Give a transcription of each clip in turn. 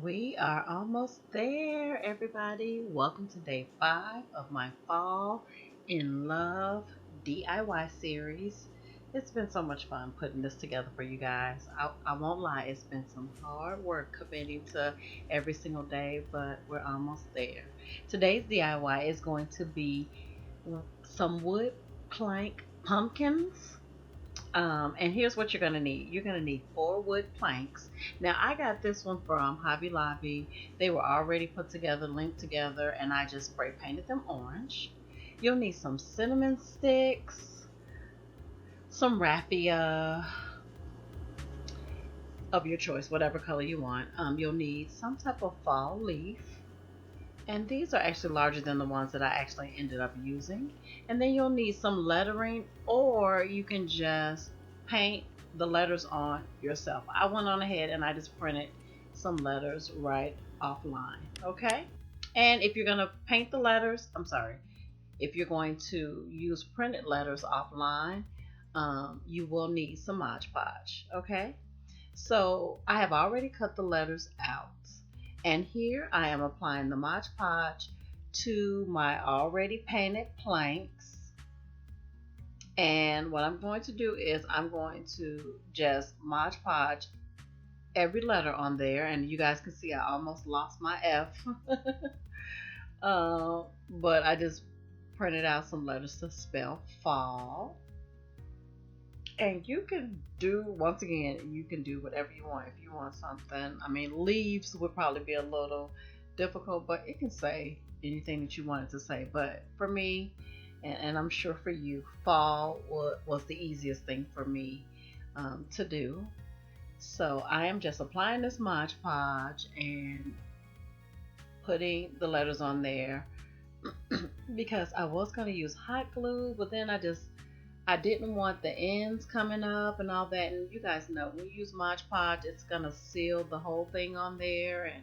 We are almost there, everybody. Welcome to day 5 of my Fall in Love DIY series. It's been so much fun putting this together for you guys. I won't lie, it's been some hard work committing to every single day, but we're almost there. Today's DIY is going to be some wood plank pumpkins. And here's what you're gonna need. You're gonna need 4 wood planks. Now I got this one from Hobby Lobby. They were already put together, linked together, and I just spray painted them orange. You'll need some cinnamon sticks, some raffia of your choice, whatever color you want. You'll need some type of fall leaf. And these are actually larger than the ones that I actually ended up using. And then you'll need some lettering, or you can just paint the letters on yourself. I went on ahead and I just printed some letters right offline. Okay? And if you're going to paint the letters, I'm sorry, if you're going to use printed letters offline, you will need some Mod Podge. Okay? So I have already cut the letters out. And here I am applying the Mod Podge to my already painted planks. And what I'm going to do is I'm going to just Mod Podge every letter on there. And you guys can see I almost lost my F. But I just printed out some letters to spell fall. And you can do, once again, you can do whatever you want. If you want something, I mean, leaves would probably be a little difficult, but it can say anything that you want it to say. But for me, and I'm sure for you, fall was the easiest thing for me to do. So I am just applying this Mod Podge and putting the letters on there because I was going to use hot glue, but then I didn't want the ends coming up and all that. And you guys know when you use Mod Podge, it's going to seal the whole thing on there, and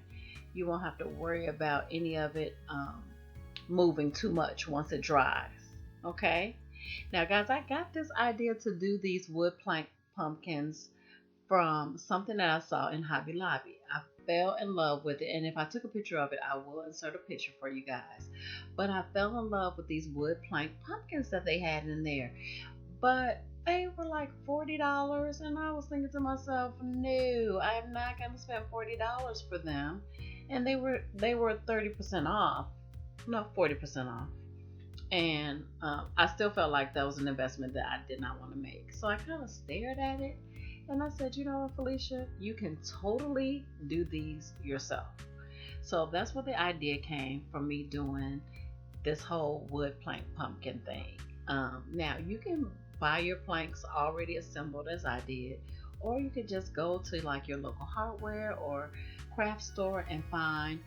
you won't have to worry about any of it moving too much once it dries. Okay? Now, guys, I got this idea to do these wood plank pumpkins from something that I saw in Hobby Lobby. I fell in love with it, and if I took a picture of it, I will insert a picture for you guys. But I fell in love with these wood plank pumpkins that they had in there. But they were like $40, and I was thinking to myself, no, I'm not going to spend $40 for them. And they were 30% off, no, 40% off. And I still felt like that was an investment that I did not want to make. So I kind of stared at it, and I said, you know what, Felicia, you can totally do these yourself. So that's where the idea came from, me doing this whole wood plank pumpkin thing. Now you can buy your planks already assembled as I did, or you could just go to like your local hardware or craft store and find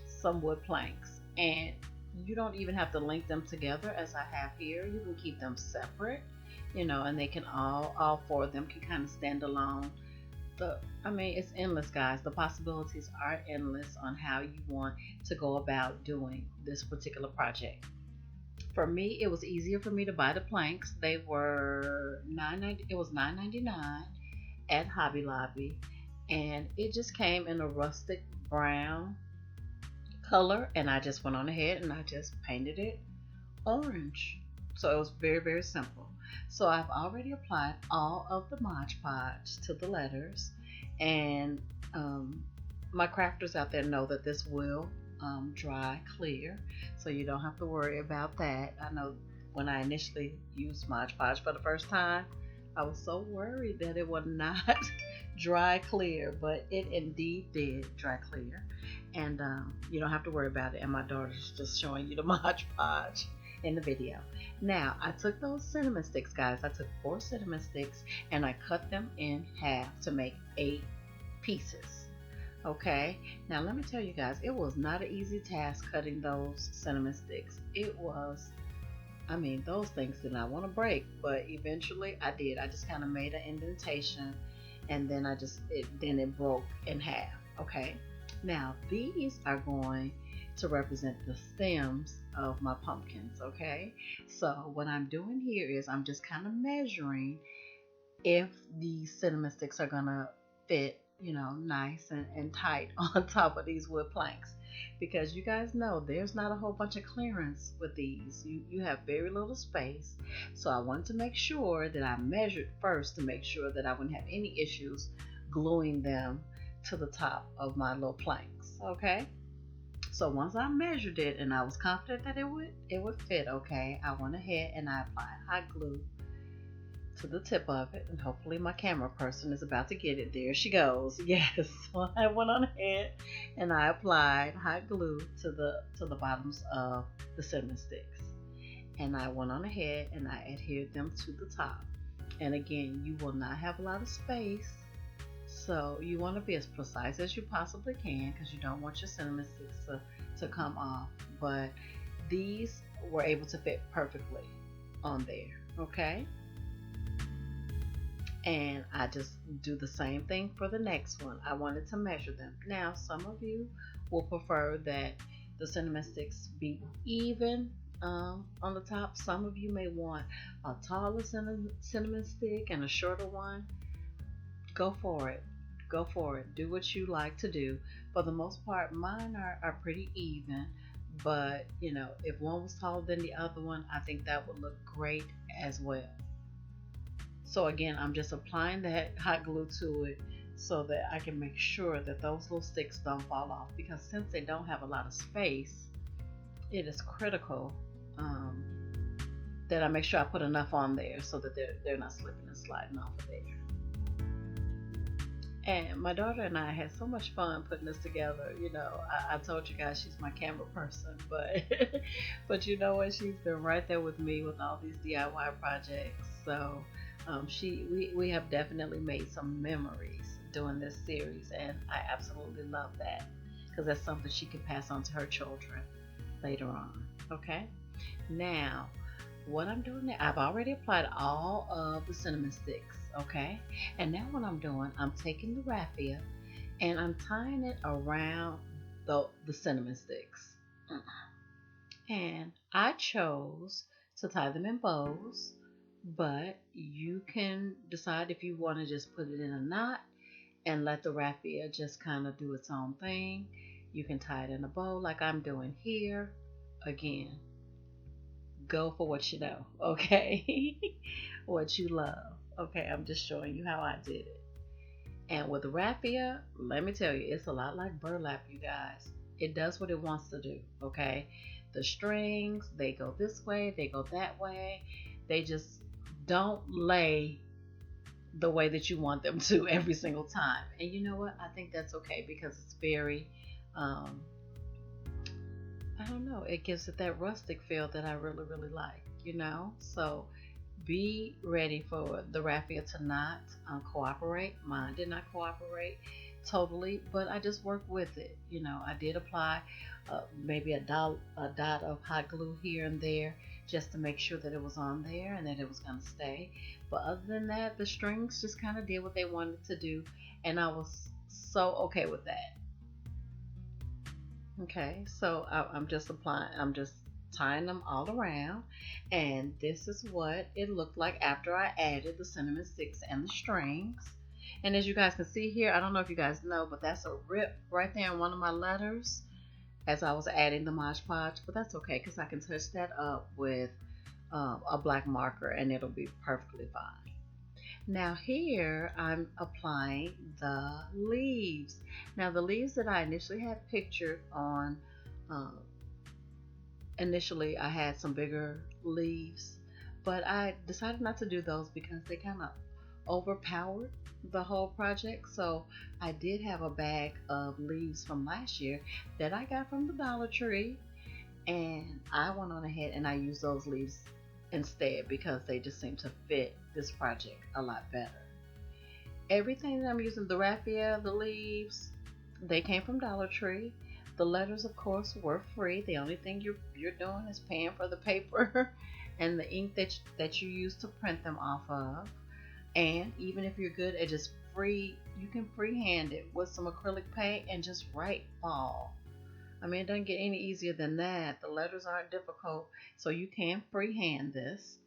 some wood planks. And you don't even have to link them together as I have here. You can keep them separate, and they can all 4 of them can kind of stand alone. I mean, it's endless, guys. The possibilities are endless on how you want to go about doing this particular project. For me, it was easier for me to buy the planks. They were 9.90. It was 9.99 at Hobby Lobby, and it just came in a rustic brown color. And I just went on ahead and I just painted it orange. So it was very, very simple. So I've already applied all of the Mod Podge to the letters, and my crafters out there know that this will dry clear, so you don't have to worry about that. I know when I initially used Mod Podge for the first time, I was so worried that it would not dry clear, but it indeed did dry clear, and you don't have to worry about it. And my daughter's just showing you the Mod Podge in the video. Now, I took those cinnamon sticks, guys. I took 4 cinnamon sticks and I cut them in half to make 8 pieces. Okay, now let me tell you guys, it was not an easy task cutting those cinnamon sticks. It was, I mean, those things did not want to break, but eventually I did. I just kind of made an indentation, and then it broke in half. Okay, now these are going to represent the stems of my pumpkins. Okay, so what I'm doing here is I'm just kind of measuring if the cinnamon sticks are gonna fit nice and tight on top of these wood planks, because you guys know there's not a whole bunch of clearance with these. You have very little space. So I wanted to make sure that I measured first to make sure that I wouldn't have any issues gluing them to the top of my little planks. Okay. So once I measured it and I was confident that it would fit, okay, I went ahead and I applied hot glue to the tip of it, and hopefully my camera person is about to get it. There she goes. Yes. So I went on ahead and I applied hot glue to the bottoms of the cinnamon sticks. And I went on ahead and I adhered them to the top. And again, you will not have a lot of space. So you want to be as precise as you possibly can, because you don't want your cinnamon sticks to come off. But these were able to fit perfectly on there. Okay. And I just do the same thing for the next one. I wanted to measure them. Now, some of you will prefer that the cinnamon sticks be even on the top. Some of you may want a taller cinnamon stick and a shorter one. Go for it. Go for it. Do what you like to do. For the most part, mine are pretty even. But, if one was taller than the other one, I think that would look great as well. So again, I'm just applying that hot glue to it so that I can make sure that those little sticks don't fall off, because since they don't have a lot of space, it is critical that I make sure I put enough on there so that they're not slipping and sliding off of there. And my daughter and I had so much fun putting this together. I told you guys she's my camera person, but but you know what? She's been right there with me with all these DIY projects. So we have definitely made some memories doing this series, and I absolutely love that, because that's something she can pass on to her children later on. Okay. Now, what I'm doing now, I've already applied all of the cinnamon sticks. Okay. And now what I'm doing, I'm taking the raffia and I'm tying it around the cinnamon sticks. And I chose to tie them in bows, but you can decide if you want to just put it in a knot and let the raffia just kind of do its own thing. You can tie it in a bow like I'm doing here. Again, go for what you know, okay? What you love. Okay, I'm just showing you how I did it. And with the raffia, let me tell you, it's a lot like burlap, you guys. It does what it wants to do, okay? The strings, they go this way, they go that way. They just don't lay the way that you want them to every single time. And you know what? I think that's okay, because it's very, I don't know, it gives it that rustic feel that I really, really like, So be ready for the raffia to not cooperate. Mine did not cooperate totally, but I just worked with it. I did apply maybe a dot of hot glue here and there just to make sure that it was on there and that it was going to stay. But other than that, the strings just kind of did what they wanted to do, and I was so okay with that. Okay, so I'm just tying them all around, and this is what it looked like after I added the cinnamon sticks and the strings. And as you guys can see here, I don't know if you guys know, but that's a rip right there in one of my letters as I was adding the Mod Podge, but that's okay, because I can touch that up with a black marker and it'll be perfectly fine. Now here I'm applying the leaves. Now the leaves that I initially had pictured on, initially I had some bigger leaves, but I decided not to do those because they kind of overpowered the whole project. So I did have a bag of leaves from last year that I got from the Dollar Tree, and I went on ahead and I used those leaves instead because they just seem to fit this project a lot better. Everything that I'm using, the raffia, the leaves, they came from Dollar Tree. The letters, of course, were free. The only thing you're doing is paying for the paper and the ink that you use to print them off of. And even if you're good at just you can freehand it with some acrylic paint and just write fall. I mean, it doesn't get any easier than that. The letters aren't difficult, so you can freehand this.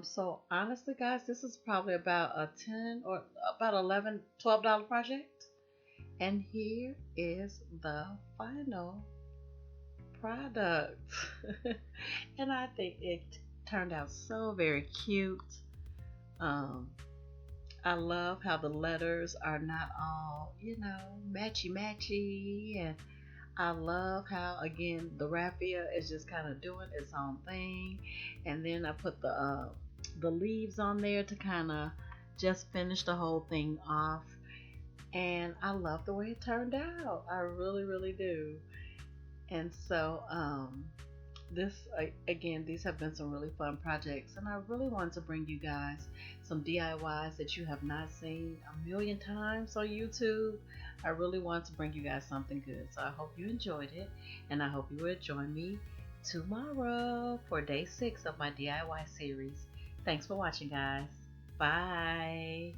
So honestly, guys, this is probably about a 10 or about $11, $12 project. And here is the final product. And I think it turned out so very cute. Um, I love how the letters are not all, matchy matchy. And I love how, again, the raffia is just kind of doing its own thing. And then I put the leaves on there to kind of just finish the whole thing off. And I love the way it turned out. I really, really do. And so, this again, these have been some really fun projects, and I really want to bring you guys some DIYs that you have not seen a million times on YouTube. I really want to bring you guys something good, so I hope you enjoyed it, and I hope you will join me tomorrow for day 6 of my DIY series. Thanks for watching, guys. Bye.